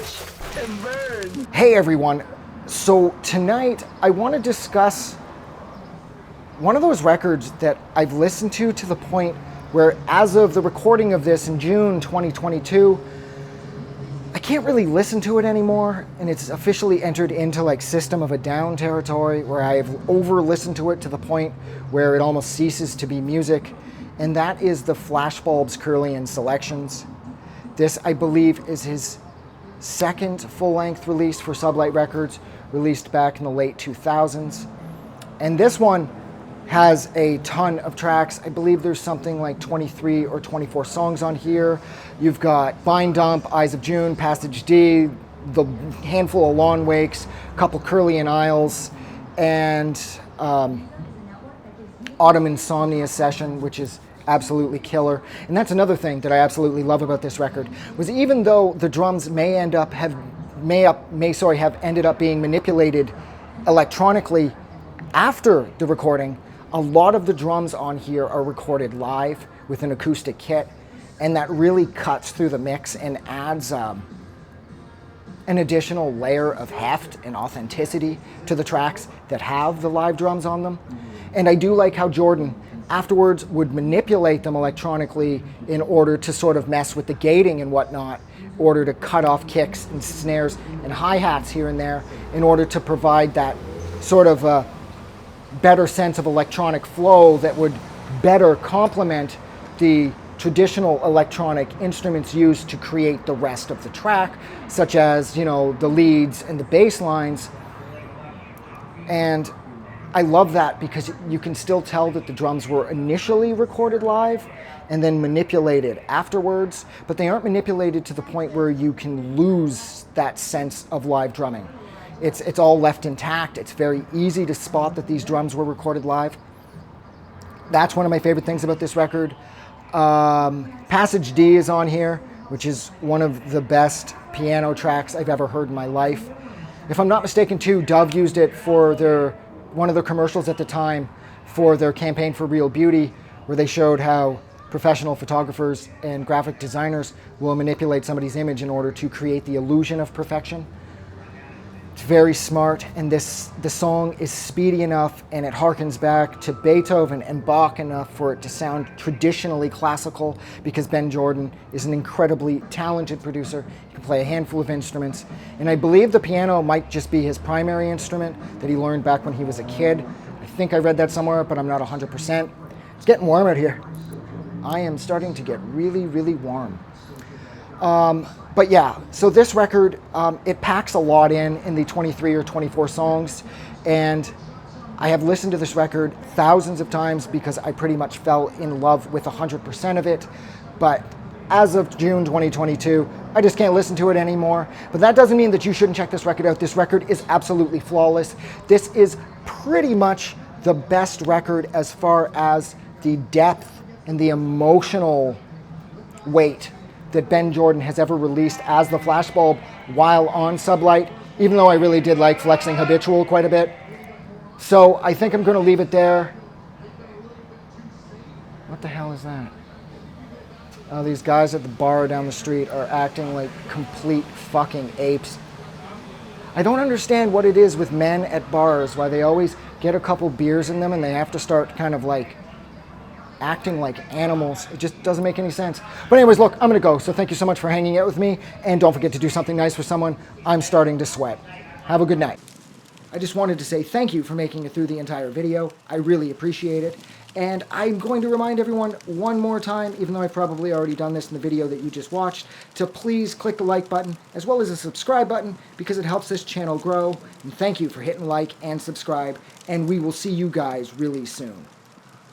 Watch and burn. Hey everyone, so tonight I want to discuss one of those records that I've listened to the point where, as of the recording of this in June 2022, I can't really listen to it anymore, and it's officially entered into like System of a Down territory where I've over-listened to it to the point where it almost ceases to be music, and that is the Flashbulbs Kirlian Selections. This, I believe, is his second full-length release for Sublight Records, released back in the late 2000s. And this one has a ton of tracks. I believe there's something like 23 or 24 songs on here. You've got Vine Dump, Eyes of June, Passage D, the handful of Lawn Wakes, a couple Kirlian Isles, and Autumn Insomnia Session, which is absolutely killer. And that's another thing that I absolutely love about this record, was even though the drums may have ended up being manipulated electronically after the recording, a lot of the drums on here are recorded live with an acoustic kit, and that really cuts through the mix and adds an additional layer of heft and authenticity to the tracks that have the live drums on them. And I do like how Jordan afterwards would manipulate them electronically in order to sort of mess with the gating and whatnot, in order to cut off kicks and snares and hi-hats here and there, in order to provide that sort of better sense of electronic flow that would better complement the traditional electronic instruments used to create the rest of the track, such as, you know, the leads and the bass lines. And I love that because you can still tell that the drums were initially recorded live and then manipulated afterwards, but they aren't manipulated to the point where you can lose that sense of live drumming. It's all left intact. It's very easy to spot that these drums were recorded live. That's one of my favorite things about this record. Passage D is on here, which is one of the best piano tracks I've ever heard in my life. If I'm not mistaken too, Dove used it for one of their commercials at the time for their campaign for Real Beauty, where they showed how professional photographers and graphic designers will manipulate somebody's image in order to create the illusion of perfection. It's very smart, and the song is speedy enough, and it harkens back to Beethoven and Bach enough for it to sound traditionally classical, because Ben Jordan is an incredibly talented producer. He can play a handful of instruments, and I believe the piano might just be his primary instrument that he learned back when he was a kid. I think I read that somewhere, but I'm not 100%. It's getting warm out here. I am starting to get really, really warm. But yeah, so this record, it packs a lot in the 23 or 24 songs, and I have listened to this record thousands of times because I pretty much fell in love with 100% of it. But as of June 2022, I just can't listen to it anymore. But that doesn't mean that you shouldn't check this record out. This record is absolutely flawless. This is pretty much the best record as far as the depth and the emotional weight that Ben Jordan has ever released as the Flashbulb while on Sublight, even though I really did like Flexing Habitual quite a bit. So I think I'm going to leave it there. What the hell is that? Oh, these guys at the bar down the street are acting like complete fucking apes. I don't understand what it is with men at bars, why they always get a couple beers in them and they have to start kind of like acting like animals. It just doesn't make any sense. But anyways, look, I'm gonna go. So thank you so much for hanging out with me, and don't forget to do something nice for someone. I'm starting to sweat. Have a good night. I just wanted to say thank you for making it through the entire video. I really appreciate it. And I'm going to remind everyone one more time, even though I've probably already done this in the video that you just watched, to please click the like button as well as the subscribe button, because it helps this channel grow. And thank you for hitting like and subscribe, and we will see you guys really soon.